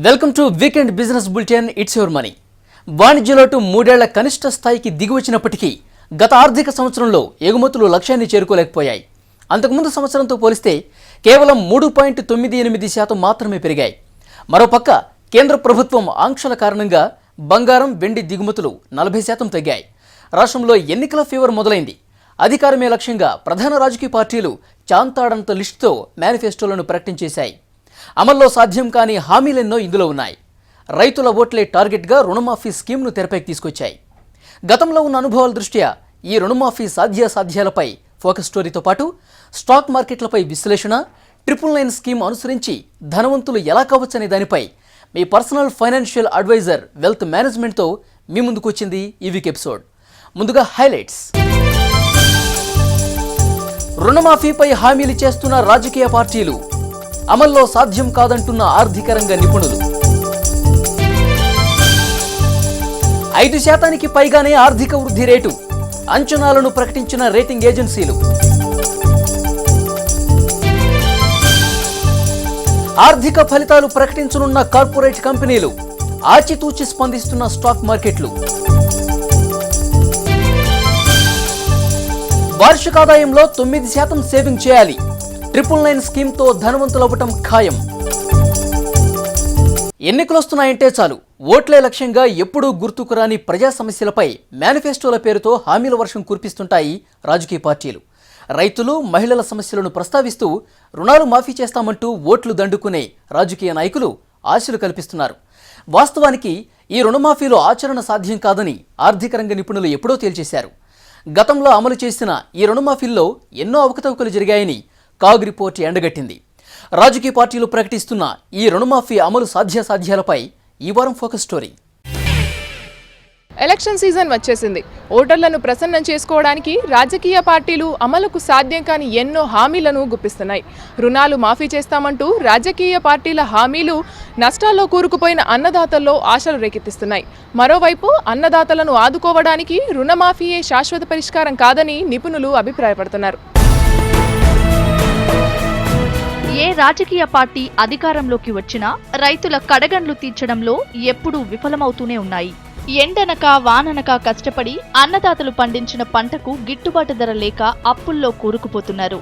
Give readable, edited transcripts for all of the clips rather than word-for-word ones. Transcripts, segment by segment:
Welcome to weekend business bulletin. It's your money. వాణిజ్య లోటు 3 ఏళ్ల కనిష్ట స్థాయికి దిగివచ్చినప్పటికీ గత ఆర్థిక సంవత్సరంలో ఎగుమతులు లక్ష్యాన్ని చేరుకోలేకపోయాయి. అంతకుముందు సంవత్సరంతో పోలిస్తే కేవలం 3.98% మాత్రమే పెరిగాయి. మరోపక్క కేంద్ర ప్రభుత్వం ఆంక్షల కారణంగా బంగారం, వెండి దిగుమతులు 40% తగ్గాయి. రాష్ట్రంలో ఎన్నికల ఫీవర్ మొదలైంది. అధికారమే లక్ష్యంగా ప్రధాన రాజకీయ పార్టీలు చాంతాడంత లిస్టుతో మేనిఫెస్టోలను ప్రకటించేశాయి. అమల్లో సాధ్యం కాని హామీలెన్నో ఇందులో ఉన్నాయి. రైతుల ఓట్లే టార్గెట్గా రుణమాఫీ స్కీమ్ను తెరపైకి తీసుకొచ్చాయి. గతంలో ఉన్న అనుభవాల దృష్ట్యా ఈ రుణమాఫీ సాధ్యాసాధ్యాలపై ఫోకస్ స్టోరీతో పాటు స్టాక్ మార్కెట్లపై విశ్లేషణ, 999 స్కీమ్ అనుసరించి ధనవంతులు ఎలా కావచ్చనే దానిపై మీ పర్సనల్ ఫైనాన్షియల్ అడ్వైజర్ వెల్త్ మేనేజ్మెంట్తో మీ ముందుకు వచ్చింది ఈ వీక్ ఎపిసోడ్. ముందుగా హైలైట్స్. రుణమాఫీపై హామీలు చేస్తున్న రాజకీయ పార్టీలు, అమల్లో సాధ్యం కాదంటున్న ఆర్థిక రంగ నిపుణులు, 5% పైగానే ఆర్థిక వృద్ధి రేటు, అంచనాలను ప్రకటించిన రేటింగ్ ఏజెన్సీలు, ఆర్థిక ఫలితాలు ప్రకటించనున్న కార్పొరేట్ కంపెనీలు, ఆచితూచి స్పందిస్తున్న స్టాక్ మార్కెట్లు, వార్షిక ఆదాయంలో 9% సేవింగ్ చేయాలి, 999 స్కీమ్తో ధనవంతులవ్వటం ఖాయం. ఎన్నికలొస్తున్నాయంటే చాలు ఓట్లే లక్ష్యంగా ఎప్పుడూ గుర్తుకురాని ప్రజా సమస్యలపై మేనిఫెస్టోల పేరుతో హామీల వర్షం కురిపిస్తుంటాయి రాజకీయ పార్టీలు. రైతులు, మహిళల సమస్యలను ప్రస్తావిస్తూ రుణాలు మాఫీ చేస్తామంటూ ఓట్లు దండుకునే రాజకీయ నాయకులు ఆశలు కల్పిస్తున్నారు. వాస్తవానికి ఈ రుణమాఫీలో ఆచరణ సాధ్యం కాదని ఆర్థిక రంగ నిపుణులు ఎప్పుడో తేల్చేశారు. గతంలో అమలు చేసిన ఈ రుణమాఫీల్లో ఎన్నో అవకతవకలు జరిగాయని కాగ్ రిపోర్ట్ ఎండగట్టింది. రాజకీయ పార్టీలు ప్రకటిస్తున్న ఈ రుణమాఫీ అమలు సాధ్యాసాధ్యాలపై ఈ వారం ఫోకస్ స్టోరీ. ఎలక్షన్ సీజన్ వచ్చేసింది. ఓటర్లను ప్రసన్నం చేసుకోవడానికి రాజకీయ పార్టీలు అమలుకు సాధ్యం కాని ఎన్నో హామీలను గుప్పిస్తున్నాయి. రుణాలు మాఫీ చేస్తామంటూ రాజకీయ పార్టీల హామీలు నష్టాల్లో కూరుకుపోయిన అన్నదాతల్లో ఆశలు రేకెత్తిస్తున్నాయి. మరోవైపు అన్నదాతలను ఆదుకోవడానికి రుణమాఫీయే శాశ్వత పరిష్కారం కాదని నిపుణులు అభిప్రాయపడుతున్నారు. ఏ రాజకీయ పార్టీ అధికారంలోకి వచ్చినా రైతుల కడగండ్లు తీర్చడంలో ఎప్పుడూ విఫలమవుతూనే ఉన్నాయి. ఎండనక వాననక కష్టపడి అన్నదాతలు పండించిన పంటకు గిట్టుబాటు ధర లేక అప్పుల్లో కూరుకుపోతున్నారు.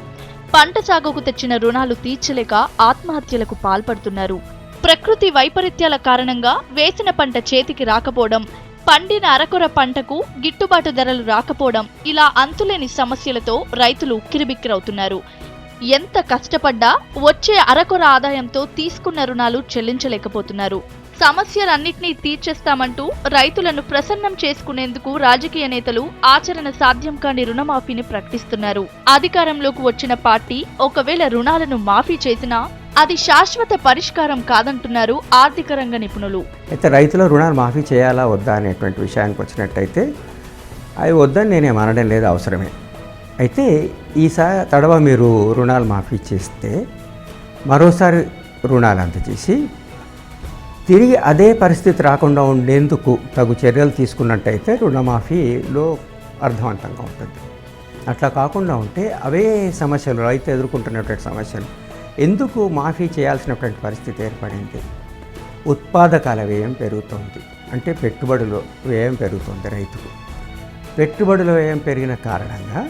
పంట సాగుకు తెచ్చిన రుణాలు తీర్చలేక ఆత్మహత్యలకు పాల్పడుతున్నారు. ప్రకృతి వైపరీత్యాల కారణంగా వేసిన పంట చేతికి రాకపోవడం, పండిన అరకొర పంటకు గిట్టుబాటు ధరలు రాకపోవడం, ఇలా అంతులేని సమస్యలతో రైతులు ఉక్కిరిబిక్కిరవుతున్నారు. ఎంత కష్టపడ్డా వచ్చే అరకొర ఆదాయంతో తీసుకున్న రుణాలు చెల్లించలేకపోతున్నారు. సమస్యలన్నింటినీ తీర్చేస్తామంటూ రైతులను ప్రసన్నం చేసుకునేందుకు రాజకీయ నేతలు ఆచరణ సాధ్యం కాని రుణమాఫీని ప్రకటిస్తున్నారు. అధికారంలోకి వచ్చిన పార్టీ ఒకవేళ రుణాలను మాఫీ చేసినా అది శాశ్వత పరిష్కారం కాదంటున్నారు ఆర్థిక రంగ నిపుణులు. అయితే రైతుల రుణాలు మాఫీ చేయాలా వద్దా అనేటువంటి విషయానికి వచ్చినట్టయితే అవి వద్దని నేనేం అనడం లేదు, అవసరమే. అయితే ఈసారి తడవ మీరు రుణాలు మాఫీ చేస్తే మరోసారి రుణాలు అందజేసి తిరిగి అదే పరిస్థితి రాకుండా ఉండేందుకు తగు చర్యలు తీసుకున్నట్టయితే రుణమాఫీలో అర్థవంతంగా ఉంటుంది. అట్లా కాకుండా ఉంటే అవే సమస్యలు, రైతు ఎదుర్కొంటున్నటువంటి సమస్యలు ఎందుకు మాఫీ చేయాల్సినటువంటి పరిస్థితి ఏర్పడింది? ఉత్పాదకాల వ్యయం పెరుగుతోంది, అంటే పెట్టుబడుల వ్యయం పెరుగుతుంది. రైతుకు పెట్టుబడుల వ్యయం పెరిగిన కారణంగా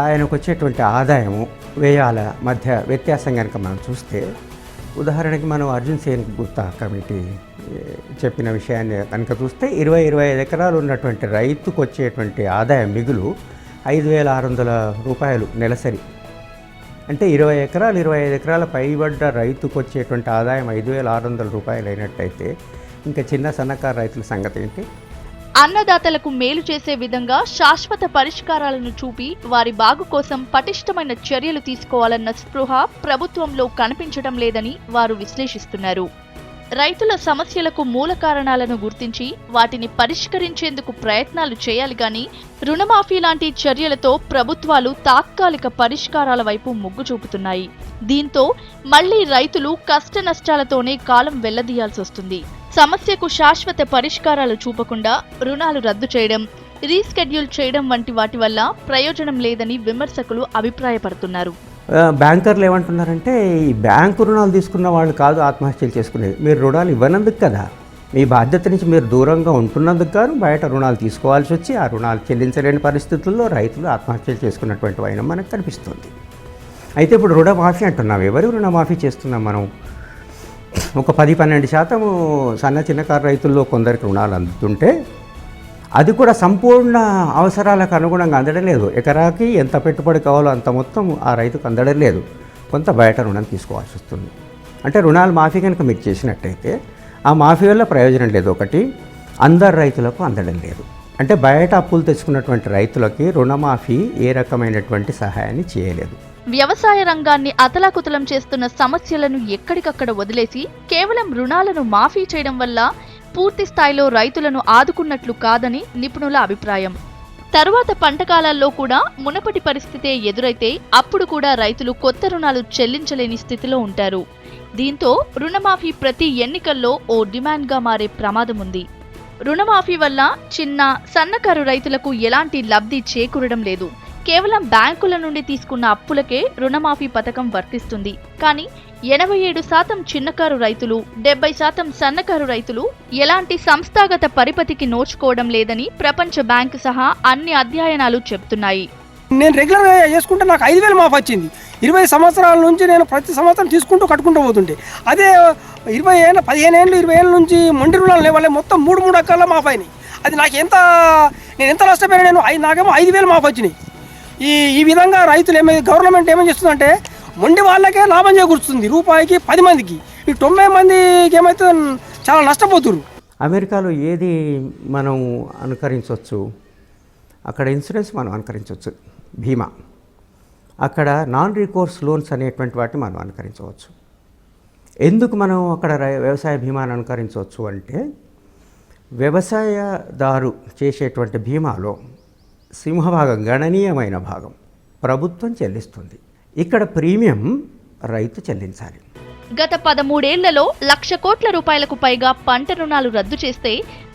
ఆయనకు వచ్చేటువంటి ఆదాయము వ్యయాల మధ్య వ్యత్యాసం కనుక మనం చూస్తే, ఉదాహరణకి మనం అర్జున్ సేన్ గుప్తా కమిటీ చెప్పిన విషయాన్ని కనుక చూస్తే 20-25 ఎకరాలు ఉన్నటువంటి రైతుకు వచ్చేటువంటి ఆదాయం మిగులు 5,600 రూపాయలు నెలసరి. అంటే 20 ఎకరాలు 25 ఎకరాల పైబడ్డ రైతుకు వచ్చేటువంటి ఆదాయం 5,600 రూపాయలు అయినట్టయితే ఇంకా చిన్న సన్నకారు రైతుల సంగతి ఏంటి? అన్నదాతలకు మేలు చేసే విధంగా శాశ్వత పరిష్కారాలను చూపి వారి బాగు కోసం పటిష్టమైన చర్యలు తీసుకోవాలన్న స్పృహ ప్రభుత్వంలో కనిపించడం లేదని వారు విశ్లేషిస్తున్నారు. రైతుల సమస్యలకు మూల కారణాలను గుర్తించి వాటిని పరిష్కరించేందుకు ప్రయత్నాలు చేయాలి గాని రుణమాఫీ లాంటి చర్యలతో ప్రభుత్వాలు తాత్కాలిక పరిష్కారాల వైపు మొగ్గు చూపుతున్నాయి. దీంతో మళ్లీ రైతులు కష్ట నష్టాలతోనే కాలం వెళ్లదీయాల్సి వస్తుంది. సమస్యకు శాశ్వత పరిష్కారాలు చూపకుండా రుణాలు రద్దు చేయడం, రీస్కెడ్యూల్ చేయడం వంటి వాటి వల్ల ప్రయోజనం లేదని విమర్శకులు అభిప్రాయపడుతున్నారు. బ్యాంకర్లు ఏమంటున్నారంటే ఈ బ్యాంకు రుణాలు తీసుకున్న వాళ్ళు కాదు ఆత్మహత్యలు చేసుకునేది, మీరు రుణాలు ఇవ్వనందుకు కదా, మీ బాధ్యత నుంచి మీరు దూరంగా ఉంటున్నందుకు గాను బయట రుణాలు తీసుకోవాల్సి వచ్చి ఆ రుణాలు చెల్లించలేని పరిస్థితుల్లో రైతులు ఆత్మహత్యలు చేసుకున్నటువంటి వైనం మనకు కనిపిస్తుంది. అయితే ఇప్పుడు రుణమాఫీ అంటున్నాం. ఎవరు రుణమాఫీ చేస్తున్నాం మనం? ఒక 10-12% సన్న చిన్నకారు రైతుల్లో కొందరికి రుణాలు అందుతుంటే అది కూడా సంపూర్ణ అవసరాలకు అనుగుణంగా అందడం లేదు. ఎకరాకి ఎంత పెట్టుబడి కావాలో అంత మొత్తం ఆ రైతుకు అందడం లేదు. కొంత బయట రుణం తీసుకోవాల్సి వస్తుంది. అంటే రుణాలు మాఫీ కనుక మీరు చేసినట్టయితే ఆ మాఫీ వల్ల ప్రయోజనం లేదు. ఒకటి, అందరు రైతులకు అందడం లేదు. అంటే బయట అప్పులు తెచ్చుకున్నటువంటి రైతులకి రుణమాఫీ ఏ రకమైనటువంటి సహాయాన్ని చేయలేదు. వ్యవసాయ రంగాన్ని అతలాకుతలం చేస్తున్న సమస్యలను ఎక్కడికక్కడ వదిలేసి కేవలం రుణాలను మాఫీ చేయడం వల్ల పూర్తి స్థాయిలో రైతులను ఆదుకున్నట్లు కాదని నిపుణుల అభిప్రాయం. తరువాత పంటకాలాల్లో కూడా మునపటి పరిస్థితే ఎదురైతే అప్పుడు కూడా రైతులు కొత్త రుణాలు చెల్లించలేని స్థితిలో ఉంటారు. దీంతో రుణమాఫీ ప్రతి ఎన్నికల్లో ఓ డిమాండ్గా మారే ప్రమాదం ఉంది. రుణమాఫీ వల్ల చిన్న సన్నకారు రైతులకు ఎలాంటి లబ్ధి చేకూరడం లేదు. కేవలం బ్యాంకుల నుండి తీసుకున్న అప్పులకే రుణమాఫీ పథకం వర్తిస్తుంది. కానీ 87% చిన్నకారు రైతులు, 70% సన్నకారు రైతులు ఎలాంటి సంస్థాగత పరిపతికి నోచుకోవడం లేదని ప్రపంచ బ్యాంకు సహా అన్ని అధ్యయనాలు చెబుతున్నాయి. నేను రెగ్యులర్గా చేసుకుంటే నాకు 5,000 మాఫ్ వచ్చింది. 20 సంవత్సరాల నుంచి నేను ప్రతి సంవత్సరం తీసుకుంటూ కట్టుకుంటూ పోతుంటే, అదే 15 ఏళ్ళు 20 ఏళ్ళ నుంచి మొండి రుణాలు లేవాలి మొత్తం 3 రకాల మాఫ్ అయినాయి. అది నాకు నేను ఎంత నష్టపోయాను. నాకేమో 5,000 మాఫ్ వచ్చినాయి. ఈ విధంగా రైతులు గవర్నమెంట్ ఏమేం చేస్తుందంటే మొండి వాళ్ళకే లాభం చేకూరుస్తుంది. రూపాయికి 10 మందికి, ఈ 90 మందికి ఏమైతే చాలా నష్టపోతున్నారు. అమెరికాలో ఏది మనం అనుకరించవచ్చు? అక్కడ ఇన్సూరెన్స్ మనం అనుకరించవచ్చు, బీమా. అక్కడ నాన్ రికోర్స్ లోన్స్ అనేటువంటి వాటిని మనం అనుకరించవచ్చు. ఎందుకు మనం అక్కడ వ్యవసాయ బీమాను అనుకరించవచ్చు అంటే, వ్యవసాయదారు చేసేటువంటి బీమాలో సింహభాగం, గణనీయమైన భాగం ప్రభుత్వం చెల్లిస్తుంది. ఇక్కడ ప్రీమియం రైతు చెల్లించాలి. గత 13 ఏళ్లలో 1,00,000 కోట్ల రూపాయలకు పైగా పంట రుణాలు రద్దు చేస్తే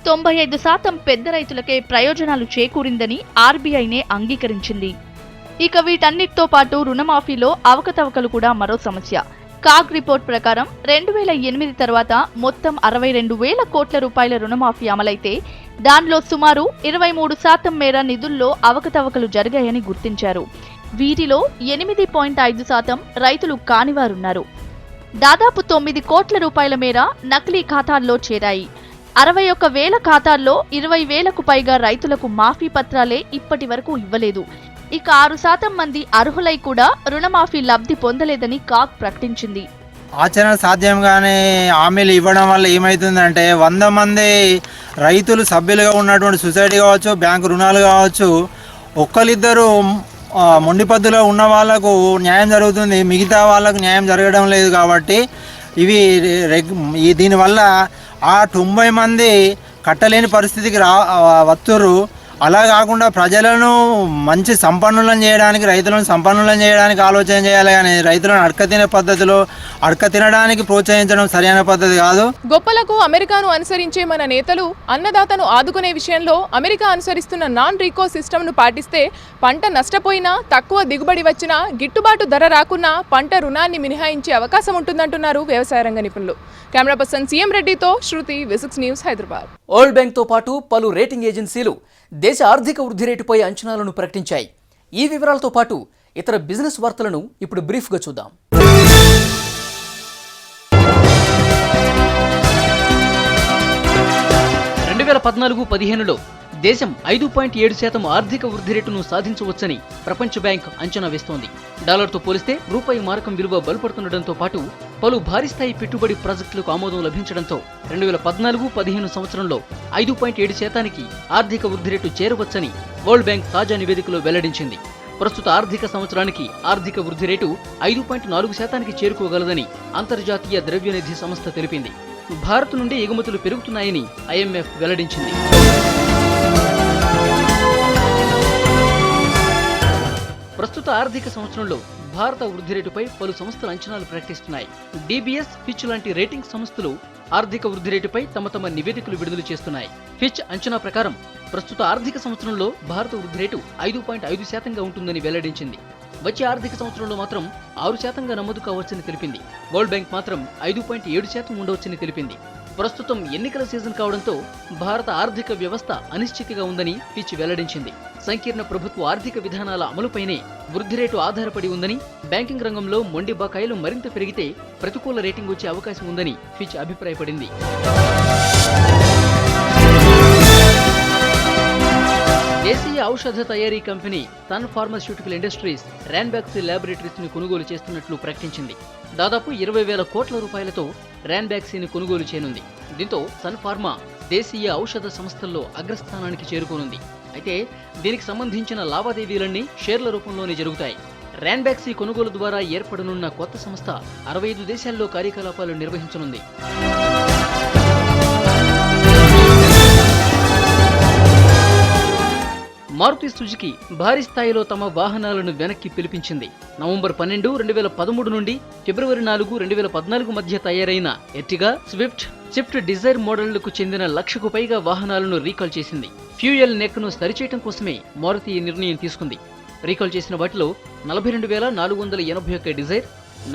95% పెద్ద రైతులకే ప్రయోజనాలు చేకూరిందని ఆర్బీఐనే అంగీకరించింది. ఇక వీటన్నిటితో పాటు రుణమాఫీలో అవకతవకలు కూడా మరో సమస్య. కాగ్ రిపోర్ట్ ప్రకారం 2008 తర్వాత మొత్తం 62,000 కోట్ల రూపాయల రుణమాఫీ అమలైతే దానిలో సుమారు 23% మేర నిధుల్లో అవకతవకలు జరిగాయని గుర్తించారు. వీరిలో 8.5% రైతులు కానివారున్నారు. దాదాపు 9 కోట్ల రూపాయల మేర నకిలీ ఖాతాల్లో చేరాయి. 61,000 ఖాతాల్లో 20,000కు పైగా రైతులకు మాఫీ పత్రాలే ఇప్పటి వరకు ఇవ్వలేదు. ఇక 6% మంది అర్హులై కూడా రుణమాఫీ లబ్ధి పొందలేదని కాగ్ ప్రకటించింది. ఆచరణ సాధ్యంగానే హామీలు ఇవ్వడం వల్ల ఏమవుతుందంటే 100 మంది రైతులు సభ్యులుగా ఉన్నటువంటి సొసైటీ కావచ్చు, బ్యాంకు రుణాలు కావచ్చు, ఒక్కరిద్దరు మొండి పద్ధతిలో ఉన్న వాళ్ళకు న్యాయం జరుగుతుంది, మిగతా వాళ్ళకు న్యాయం జరగడం లేదు. కాబట్టి దీనివల్ల ఆ 90 మంది కట్టలేని పరిస్థితికి వస్తుర్రు. అలా కాకుండా ప్రజలను మంచి సంపన్నులను చేయడానికి, రైతులను సంపన్నులను చేయడానికి ఆలోచన చేయాలి. కానీ రైతులను అడక పద్ధతిలో అడక తినడానికి ప్రోత్సహించడం సరైన పద్ధతి కాదు. గొప్పలకు అమెరికాను అనుసరించే మన నేతలు అన్నదాతను ఆదుకునే విషయంలో అమెరికా అనుసరిస్తున్న నాన్ రీకో సిస్టమ్ను పాటిస్తే పంట నష్టపోయినా, తక్కువ దిగుబడి వచ్చినా, గిట్టుబాటు ధర రాకున్నా పంట రుణాన్ని మినహాయించే అవకాశం ఉంటుందంటున్నారు వ్యవసాయ రంగ నిపుణులు. కెమెరా పర్సన్ సీఎం రెడ్డితో శృతి, V6 న్యూస్, హైదరాబాద్. వరల్డ్ బ్యాంక్తో పాటు పలు రేటింగ్ ఏజెన్సీలు దేశ ఆర్థిక వృద్ధి రేటుపై అంచనాలను ప్రకటించాయి. ఈ వివరాలతో పాటు ఇతర బిజినెస్ వార్తలను ఇప్పుడు బ్రీఫ్గా చూద్దాం. 2014-15లో దేశం 5.7% ఆర్థిక వృద్ధి రేటును సాధించవచ్చని ప్రపంచ బ్యాంక్ అంచనా వేస్తోంది. డాలర్తో పోలిస్తే రూపాయి మారకం విలువ బలపడుతుండటంతో పాటు పలు భారీ స్థాయి పెట్టుబడి ప్రాజెక్టులకు ఆమోదం లభించడంతో 2014-15 సంవత్సరంలో 5.7% ఆర్థిక వృద్ధి రేటు చేరవచ్చని వరల్డ్ బ్యాంక్ తాజా నివేదికలో వెల్లడించింది. ప్రస్తుత ఆర్థిక సంవత్సరానికి ఆర్థిక వృద్ధి రేటు 5.4% చేరుకోగలదని అంతర్జాతీయ ద్రవ్యనిధి సంస్థ తెలిపింది. భారత్ నుండి ఎగుమతులు పెరుగుతున్నాయని IMF వెల్లడించింది. ప్రస్తుత ఆర్థిక సంవత్సరంలో భారత వృద్ధి రేటుపై పలు సంస్థలు అంచనాలు ప్రకటిస్తున్నాయి. DBS, ఫిచ్ లాంటి రేటింగ్ సంస్థలు ఆర్థిక వృద్ధి రేటుపై తమ నివేదికలు విడుదల చేస్తున్నాయి. ఫిచ్ అంచనా ప్రకారం ప్రస్తుత ఆర్థిక సంవత్సరంలో భారత వృద్ధి రేటు 5.5%గా ఉంటుందని వెల్లడించింది. వచ్చే ఆర్థిక సంవత్సరంలో మాత్రం 6% నమోదు కావచ్చని తెలిపింది. వరల్డ్ బ్యాంక్ మాత్రం 5.7% ఉండవచ్చని తెలిపింది. ప్రస్తుతం ఎన్నికల సీజన్ కావడంతో భారత ఆర్థిక వ్యవస్థ అనిశ్చితిగా ఉందని ఫిచ్ వెల్లడించింది. సంకీర్ణ ప్రభుత్వ ఆర్థిక విధానాల అమలుపైనే వృద్ధి రేటు ఆధారపడి ఉందని, బ్యాంకింగ్ రంగంలో మొండి బకాయిలు మరింత పెరిగితే ప్రతికూల రేటింగ్ వచ్చే అవకాశం ఉందని ఫిచ్ అభిప్రాయపడింది. దేశీయ ఔషధ తయారీ company Sun Pharmaceutical Industries Ranbaxy Laboratories ని కొనుగోలు చేస్తున్నట్లు ప్రకటించింది. దాదాపు 20,000 కోట్ల రూపాయలతో ర్యాన్బాక్సీని కొనుగోలు చేయనుంది. దీంతో సన్ ఫార్మా దేశీయ ఔషధ సంస్థల్లో అగ్రస్థానానికి చేరుకోనుంది. అయితే దీనికి సంబంధించిన లావాదేవీలన్నీ షేర్ల రూపంలోనే జరుగుతాయి. ర్యాన్బాక్సీ కొనుగోలు ద్వారా ఏర్పడనున్న కొత్త సంస్థ 65 దేశాల్లో కార్యకలాపాలు నిర్వహించనుంది. మారుతి సుజుకి భారీ స్థాయిలో తమ వాహనాలను వెనక్కి పిలిపించింది. నవంబర్ 12, 2013 నుండి ఫిబ్రవరి 4, 2014 మధ్య తయారైన ఎర్టిగా, స్విఫ్ట్ డిజైర్ మోడళ్లకు చెందిన 1,00,000కు పైగా వాహనాలను రీకాల్ చేసింది. ఫ్యూయల్ నెక్ను సరిచేయడం కోసమే మారుతి ఈ నిర్ణయం తీసుకుంది. రీకాల్ చేసిన వాటిలో 42,481 డిజైర్,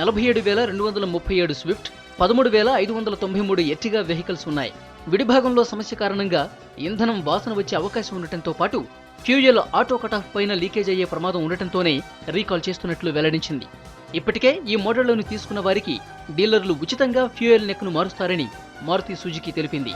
47,237 స్విఫ్ట్, 13,593 ఎర్టిగా వెహికల్స్ ఉన్నాయి. విడిభాగంలో సమస్య కారణంగా ఇంధనం వాసన వచ్చే అవకాశం ఉండటంతో పాటు ఫ్యూయల్ ఆటో కటాఫ్ పైన లీకేజ్ అయ్యే ప్రమాదం ఉండటంతోనే రీకాల్ చేస్తున్నట్లు వెల్లడించింది. ఇప్పటికే ఈ మోడళ్లను తీసుకున్న వారికి డీలర్లు ఉచితంగా ఫ్యూయల్ నెక్ను మారుస్తారని మారుతి సుజుకి తెలిపింది.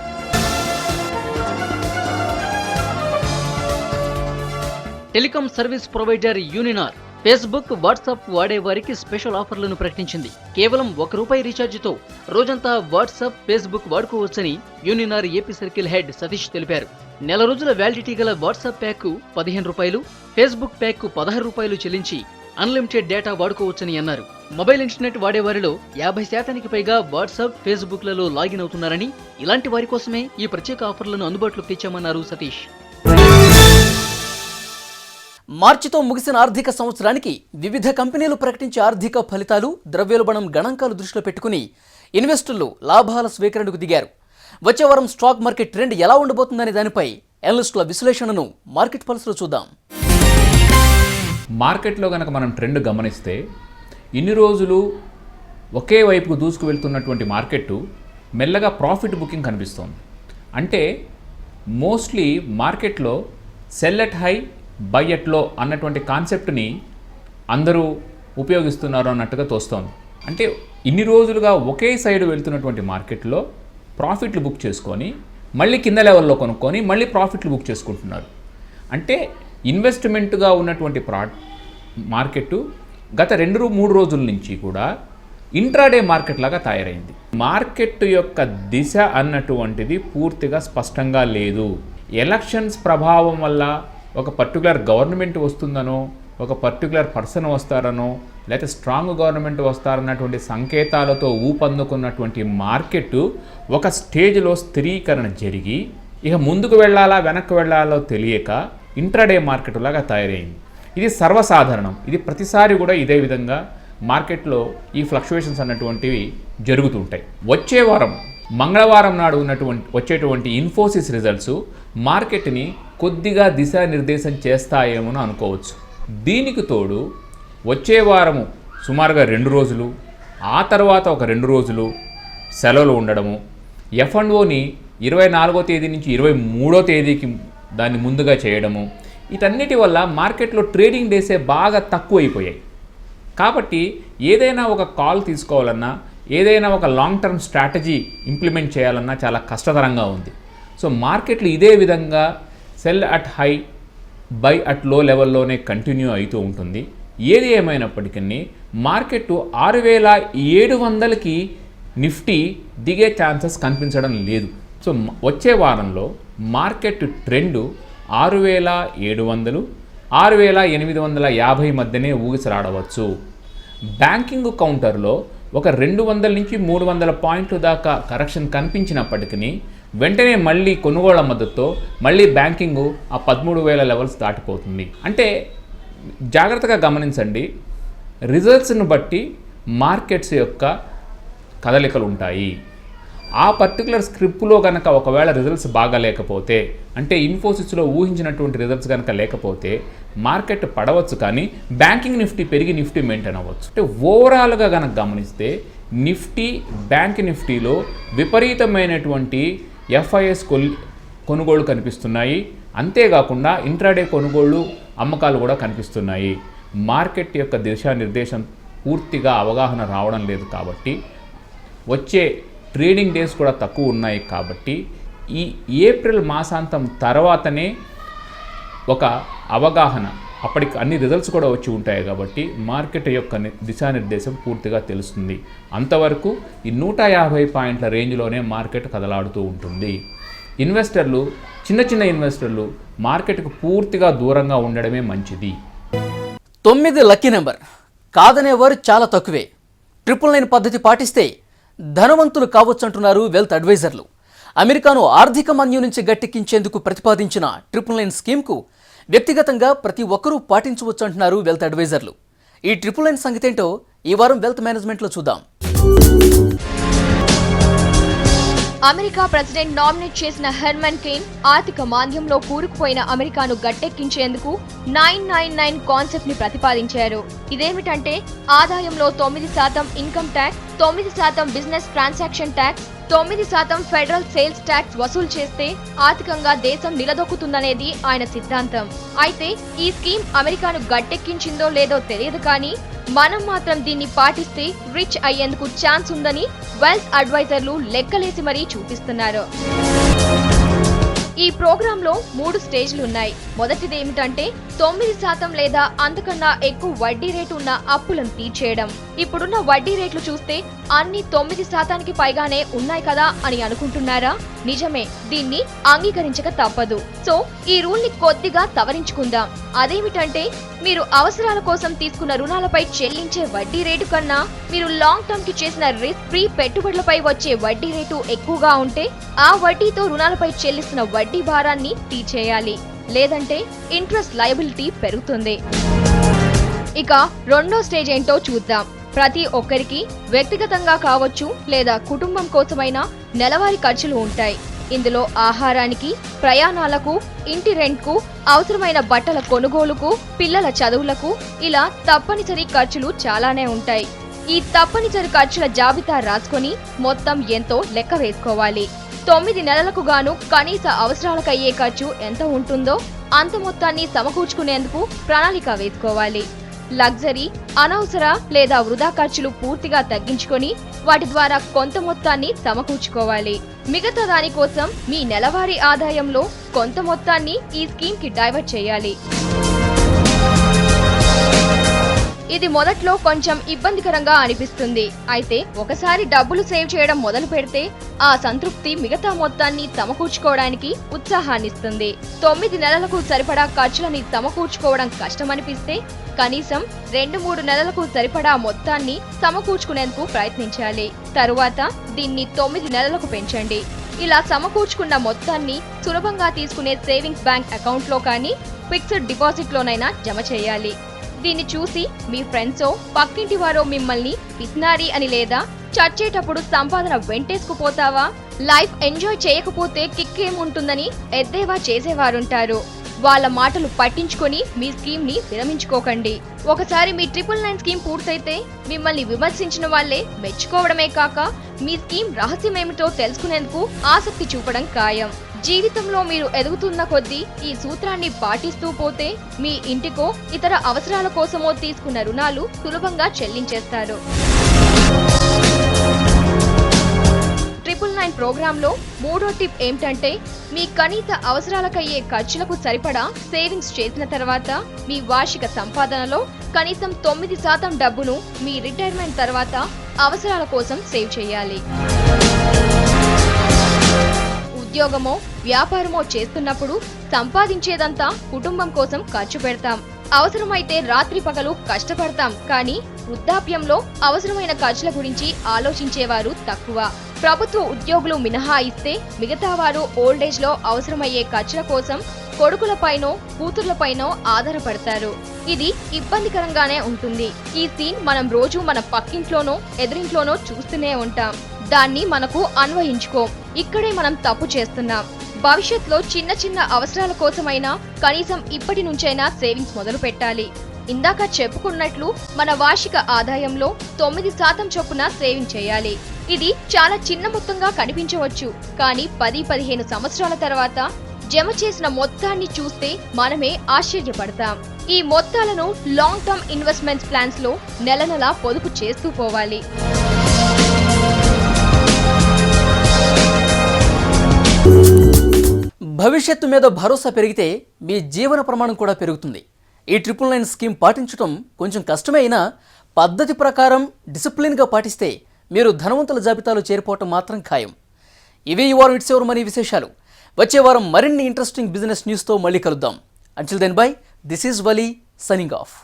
Telecom service provider Uninor Facebook, WhatsApp వాడేవారికి స్పెషల్ ఆఫర్లను ప్రకటించింది. కేవలం ₹1 రీఛార్జితో రోజంతా వాట్సాప్, ఫేస్బుక్ వాడుకోవచ్చని Uninor AP circle head Satish తెలిపారు. నెల రోజుల వ్యాలిడిటీ గల వాట్సాప్ ప్యాక్ ₹15, ఫేస్బుక్ ప్యాక్ ₹16 చెల్లించి అన్లిమిటెడ్ డేటా వాడుకోవచ్చని అన్నారు. మొబైల్ ఇంటర్నెట్ వాడేవారిలో 50% పైగా వాట్సాప్, ఫేస్బుక్లలో లాగిన్ అవుతున్నారని, ఇలాంటి వారి కోసమే ఈ ప్రత్యేక ఆఫర్లను అందుబాటులోకి తెచ్చామన్నారు సతీష్. మార్చితో ముగిసిన ఆర్థిక సంవత్సరానికి వివిధ కంపెనీలు ప్రకటించే ఆర్థిక ఫలితాలు, ద్రవ్యోల్బణం గణాంకాలు దృష్టిలో పెట్టుకుని ఇన్వెస్టర్లు లాభాల స్వీకరణకు దిగారు. వచ్చే వారం స్టాక్ మార్కెట్ ట్రెండ్ ఎలా ఉండబోతుందనే దానిపై అనలిస్టుల విశ్లేషణను మార్కెట్ పల్స్లో చూద్దాం. మార్కెట్లో కనుక మనం ట్రెండ్ గమనిస్తే ఇన్ని రోజులు ఒకే వైపుకు దూసుకు వెళ్తున్నటువంటి మార్కెట్ మెల్లగా ప్రాఫిట్ బుకింగ్ కనిపిస్తోంది. అంటే మోస్ట్లీ మార్కెట్లో cell at high, by at లో అన్నటువంటి కాన్సెప్ట్ని అందరూ ఉపయోగిస్తున్నారు అన్నట్టుగా తోస్తోంది. అంటే ఇన్ని రోజులుగా ఒకే సైడ్ వెళ్తున్నటువంటి మార్కెట్లో ప్రాఫిట్లు బుక్ చేసుకొని మళ్ళీ కింద లెవెల్లో కొనుక్కొని మళ్ళీ ప్రాఫిట్లు బుక్ చేసుకుంటున్నారు. అంటే ఇన్వెస్ట్మెంట్గా ఉన్నటువంటి మార్కెట్ గత 2-3 రోజుల నుంచి కూడా ఇంట్రాడే మార్కెట్ లాగా తయారైంది. మార్కెట్ యొక్క దిశ అన్నటువంటిది పూర్తిగా స్పష్టంగా లేదు. ఎలక్షన్స్ ప్రభావం వల్ల ఒక పర్టికులర్ గవర్నమెంట్ వస్తుందనో, ఒక పర్టికులర్ పర్సన్ వస్తారనో, లేకపోతే స్ట్రాంగ్ గవర్నమెంట్ వస్తారన్నటువంటి సంకేతాలతో ఊపందుకున్నటువంటి మార్కెట్ ఒక స్టేజ్లో స్థిరీకరణ జరిగి ఇక ముందుకు వెళ్ళాలా వెనక్కి వెళ్ళాలో తెలియక ఇంట్రాడే మార్కెట్ లాగా తయారైంది. ఇది సర్వసాధారణం. ఇది ప్రతిసారి కూడా ఇదే విధంగా మార్కెట్లో ఈ ఫ్లక్చువేషన్స్ అన్నటువంటివి జరుగుతుంటాయి. వచ్చే వారం మంగళవారం నాడు వచ్చేటువంటి ఇన్ఫోసిస్ రిజల్ట్స్ మార్కెట్ని కొద్దిగా దిశానిర్దేశం చేస్తాయేమో అనుకోవచ్చు. దీనికి తోడు వచ్చే వారము సుమారుగా 2 రోజులు, ఆ తర్వాత ఒక 2 రోజులు సెలవులు ఉండడము, F&Oని 24వ తేదీ నుంచి 23వ తేదీకి దాన్ని ముందుగా చేయడము, వీటన్నిటి వల్ల మార్కెట్లో ట్రేడింగ్ డేసే బాగా తక్కువైపోయాయి. కాబట్టి ఏదైనా ఒక కాల్ తీసుకోవాలన్నా, ఏదైనా ఒక లాంగ్ టర్మ్ స్ట్రాటజీ ఇంప్లిమెంట్ చేయాలన్నా చాలా కష్టతరంగా ఉంది. సో మార్కెట్లు ఇదే విధంగా sell at high, buy at low లెవెల్లోనే కంటిన్యూ అవుతూ ఉంటుంది. ఏది ఏమైనప్పటికీ మార్కెట్ 6,700కి నిఫ్టీ దిగే ఛాన్సెస్ కనిపించడం లేదు. సో వచ్చే వారంలో మార్కెట్ ట్రెండ్ 6,700, 6,850 మధ్యనే ఊగిసలాడవచ్చు. బ్యాంకింగ్ కౌంటర్లో ఒక 200 నుంచి 300 పాయింట్ల దాకా కరెక్షన్ కనిపించినప్పటికీ వెంటనే మళ్ళీ కొనుగోళ్ల మద్దతుతో మళ్ళీ బ్యాంకింగ్ ఆ 13,000 లెవెల్స్ దాటిపోతుంది. అంటే జాగ్రత్తగా గమనించండి, రిజల్ట్స్ను బట్టి మార్కెట్స్ యొక్క కదలికలు ఉంటాయి. ఆ పర్టికులర్ స్క్రిప్ట్లో కనుక ఒకవేళ రిజల్ట్స్ బాగా లేకపోతే, అంటే ఇన్ఫోసిస్లో ఊహించినటువంటి రిజల్ట్స్ కనుక లేకపోతే మార్కెట్ పడవచ్చు, కానీ బ్యాంకింగ్ నిఫ్టీ పెరిగి నిఫ్టీ మెయింటైన్ అవ్వచ్చు. అంటే ఓవరాల్గా కనుక గమనిస్తే నిఫ్టీ, బ్యాంక్ నిఫ్టీలో విపరీతమైనటువంటి ఎఫ్ఐఎస్ కొనుగోళ్లు కనిపిస్తున్నాయి. అంతేకాకుండా ఇంట్రాడే కొనుగోళ్లు, అమ్మకాలు కూడా కనిపిస్తున్నాయి. మార్కెట్ యొక్క దిశానిర్దేశం పూర్తిగా అవగాహన రావడం లేదు కాబట్టి, వచ్చే ట్రేడింగ్ డేస్ కూడా తక్కువ ఉన్నాయి కాబట్టి, ఈ ఏప్రిల్ మాసాంతం తర్వాతనే ఒక అవగాహన, అప్పటికి అన్ని రిజల్ట్స్ కూడా వచ్చి ఉంటాయి కాబట్టి మార్కెట్ యొక్క దిశానిర్దేశం పూర్తిగా తెలుస్తుంది. అంతవరకు ఈ 150 పాయింట్ల రేంజ్లోనే మార్కెట్ కదలాడుతూ ఉంటుంది. ఇన్వెస్టర్లు, చిన్న ఇన్వెస్టర్లు మార్కెట్కు పూర్తిగా దూరంగా ఉండడమే మంచిది. 9 లక్కీ నెంబర్. కాదనేవారు చాలా తక్కువే. 999 పద్ధతి పాటిస్తే ధనవంతులు కావచ్చంటున్నారు వెల్త్ అడ్వైజర్లు. అమెరికాను ఆర్థిక మన్యం నుంచి గట్టెక్కించేందుకు ప్రతిపాదించిన 999 స్కీమ్కు వ్యక్తిగతంగా ప్రతి ఒక్కరూ పాటించవచ్చంటున్నారు వెల్త్ అడ్వైజర్లు. ఈ 999 సంగతేంటో ఈ వారం వెల్త్ మేనేజ్మెంట్లో చూద్దాం. అమెరికా ప్రెసిడెంట్ నామినేట్ చేసిన హెర్మన్ కేన్ ఆర్థిక మాంద్యంలో కూరుకుపోయిన అమెరికాను గట్టెక్కించేందుకు 999 కాన్సెప్ట్ ని ప్రతిపాదించారు. ఇదేమిటంటే ఆదాయంలో 9% income tax, 9% business transaction tax, 9% federal sales tax వసూలు చేస్తే ఆర్థికంగా దేశం నిలదొక్కుతుందనేది ఆయన సిద్ధాంతం. అయితే ఈ స్కీమ్ అమెరికాను గట్టెక్కించిందో లేదో తెలియదు, కానీ మనం మాత్రం దీన్ని పాటిస్తే రిచ్ అయ్యేందుకు ఛాన్స్ ఉందని వెల్త్ అడ్వైజర్లు లెక్కలేసి మరీ చూపిస్తున్నారు. ఈ ప్రోగ్రాంలో 3 స్టేజ్లు ఉన్నాయి. మొదటిది ఏమిటంటే 9% లేదా అంతకన్నా ఎక్కువ వడ్డీ రేటు ఉన్న అప్పులను తీర్చేయడం. ఇప్పుడున్న వడ్డీ రేట్లు చూస్తే అన్ని 9%కి పైగానే ఉన్నాయి కదా అని అనుకుంటున్నారా? నిజమే, దీన్ని అంగీకరించక తప్పదు. సో ఈ రూల్ ని కొద్దిగా సవరించుకుందాం. అదేమిటంటే మీరు అవసరాల కోసం తీసుకున్న రుణాలపై చెల్లించే వడ్డీ రేటు కన్నా మీరు లాంగ్ టర్మ్ కి చేసిన రిస్క్ ఫ్రీ పెట్టుబడులపై వచ్చే వడ్డీ రేటు ఎక్కువగా ఉంటే ఆ వడ్డీతో రుణాలపై చెల్లిస్తున్న వడ్డీ భారాన్ని తీర్చేయాలి. లేదంటే ఇంట్రెస్ట్ లయబిలిటీ పెరుగుతుంది. ఇక రెండో స్టేజ్ ఏంటో చూద్దాం. ప్రతి ఒక్కరికి వ్యక్తిగతంగా కావచ్చు లేదా కుటుంబం కోసమైనా నెలవారీ ఖర్చులు ఉంటాయి. ఇందులో ఆహారానికి, ప్రయాణాలకు, ఇంటి రెంట్కు, అవసరమైన బట్టల కొనుగోలుకు, పిల్లల చదువులకు ఇలా తప్పనిసరి ఖర్చులు చాలానే ఉంటాయి. ఈ తప్పనిసరి ఖర్చుల జాబితా రాసుకొని మొత్తం ఎంతో లెక్క వేసుకోవాలి. 9 నెలలకు గాను కనీస అవసరాలకయ్యే ఖర్చు ఎంత ఉంటుందో అంత మొత్తాన్ని సమకూర్చుకునేందుకు ప్రణాళిక వేసుకోవాలి. లగ్జరీ, అనవసర లేదా వృధా ఖర్చులు పూర్తిగా తగ్గించుకొని వాటి ద్వారా కొంత మొత్తాన్ని సమకూర్చుకోవాలి. మిగతా దానికోసం మీ నెలవారీ ఆదాయంలో కొంత మొత్తాన్ని ఈ స్కీమ్ కి డైవర్ట్ చేయాలి. ఇది మొదట్లో కొంచెం ఇబ్బందికరంగా అనిపిస్తుంది. అయితే ఒకసారి డబ్బులు సేవ్ చేయడం మొదలు పెడితే ఆ సంతృప్తి మిగతా మొత్తాన్ని సమకూర్చుకోవడానికి ఉత్సాహాన్నిస్తుంది. 9 నెలలకు సరిపడా ఖర్చులని సమకూర్చుకోవడం కష్టమనిపిస్తే కనీసం 2-3 నెలలకు సరిపడా మొత్తాన్ని సమకూర్చుకునేందుకు ప్రయత్నించాలి. తరువాత దీన్ని 9 నెలలకు పెంచండి. ఇలా సమకూర్చుకున్న మొత్తాన్ని సులభంగా తీసుకునే సేవింగ్స్ బ్యాంక్ అకౌంట్లో కానీ ఫిక్స్డ్ డిపాజిట్లోనైనా జమ చేయాలి. దీన్ని చూసి మీ ఫ్రెండ్సో పక్కింటి వారో మిమ్మల్ని పిసినారి అని లేదా చచ్చేటప్పుడు సంపాదన వెంటేసుకుపోతావా, లైఫ్ ఎంజాయ్ చేయకపోతే కిక్ ఏముంటుందని ఎద్దేవా చేసేవారుంటారు. వాళ్ళ మాటలు పట్టించుకొని మీ స్కీమ్ ని విరమించుకోకండి. ఒకసారి మీ 999 స్కీమ్ పూర్తయితే మిమ్మల్ని విమర్శించిన వాళ్లే మెచ్చుకోవడమే కాక మీ స్కీమ్ రహస్యమేమిటో తెలుసుకునేందుకు ఆసక్తి చూపడం ఖాయం. జీవితంలో మీరు ఎదుగుతున్న కొద్దీ ఈ సూత్రాన్ని పాటిస్తూ పోతే మీ ఇంటికో ఇతర అవసరాల కోసమో తీసుకున్న రుణాలు సులభంగా చెల్లించేస్తారు. 999 ప్రోగ్రాంలో మూడో టిప్ ఏమిటంటే మీ కనీస అవసరాలకయ్యే ఖర్చులకు సరిపడా సేవింగ్స్ చేసిన తర్వాత మీ వార్షిక సంపాదనలో కనీసం 9% డబ్బును మీ రిటైర్మెంట్ తర్వాత అవసరాల కోసం సేవ్ చేయాలి. ఉద్యోగమో వ్యాపారమో చేస్తున్నప్పుడు సంపాదించేదంతా కుటుంబం కోసం ఖర్చు పెడతాం. అవసరమైతే రాత్రి పగలు కష్టపడతాం. కానీ వృద్ధాప్యంలో అవసరమైన ఖర్చుల గురించి ఆలోచించేవారు తక్కువ. ప్రభుత్వ ఉద్యోగులు మినహాయిస్తే మిగతా వారు ఓల్డేజ్ లో అవసరమయ్యే ఖర్చుల కోసం కొడుకులపైనో కూతుర్లపైనో ఆధారపడతారు. ఇది ఇబ్బందికరంగానే ఉంటుంది. ఈ సీన్ మనం రోజు మన పక్కింట్లోనో ఎదురింట్లోనో చూస్తూనే ఉంటాం. దాన్ని మనకు అన్వయించుకోం. ఇక్కడే మనం తప్పు చేస్తున్నాం. భవిష్యత్తులో చిన్న చిన్న అవసరాల కోసమైనా కనీసం ఇప్పటి నుంచైనా సేవింగ్స్ మొదలు పెట్టాలి. ఇందాక చెప్పుకున్నట్లు మన వార్షిక ఆదాయంలో 9% చొప్పున సేవింగ్ చేయాలి. ఇది చాలా చిన్న మొత్తంగా కనిపించవచ్చు, కానీ 10-15 సంవత్సరాల తర్వాత జమ చేసిన మొత్తాన్ని చూస్తే మనమే ఆశ్చర్యపడతాం. ఈ మొత్తాలను లాంగ్ టర్మ్ ఇన్వెస్ట్మెంట్ ప్లాన్స్ లో నెల నెలా పొదుపు చేస్తూ పోవాలి. భవిష్యత్తు మీద భరోసా పెరిగితే మీ జీవన ప్రమాణం కూడా పెరుగుతుంది. ఈ 999 స్కీమ్ పాటించడం కొంచెం కష్టమే అయినా పద్ధతి ప్రకారం డిసిప్లిన్గా పాటిస్తే మీరు ధనవంతుల జాబితాలో చేరిపోవటం మాత్రం ఖాయం. ఇవే ఈ వారం ఇట్స్ యువర్ మనీ విశేషాలు. వచ్చే వారం మరిన్ని ఇంట్రెస్టింగ్ బిజినెస్ న్యూస్తో మళ్ళీ కలుద్దాం. Until then bye, this is Vali signing of.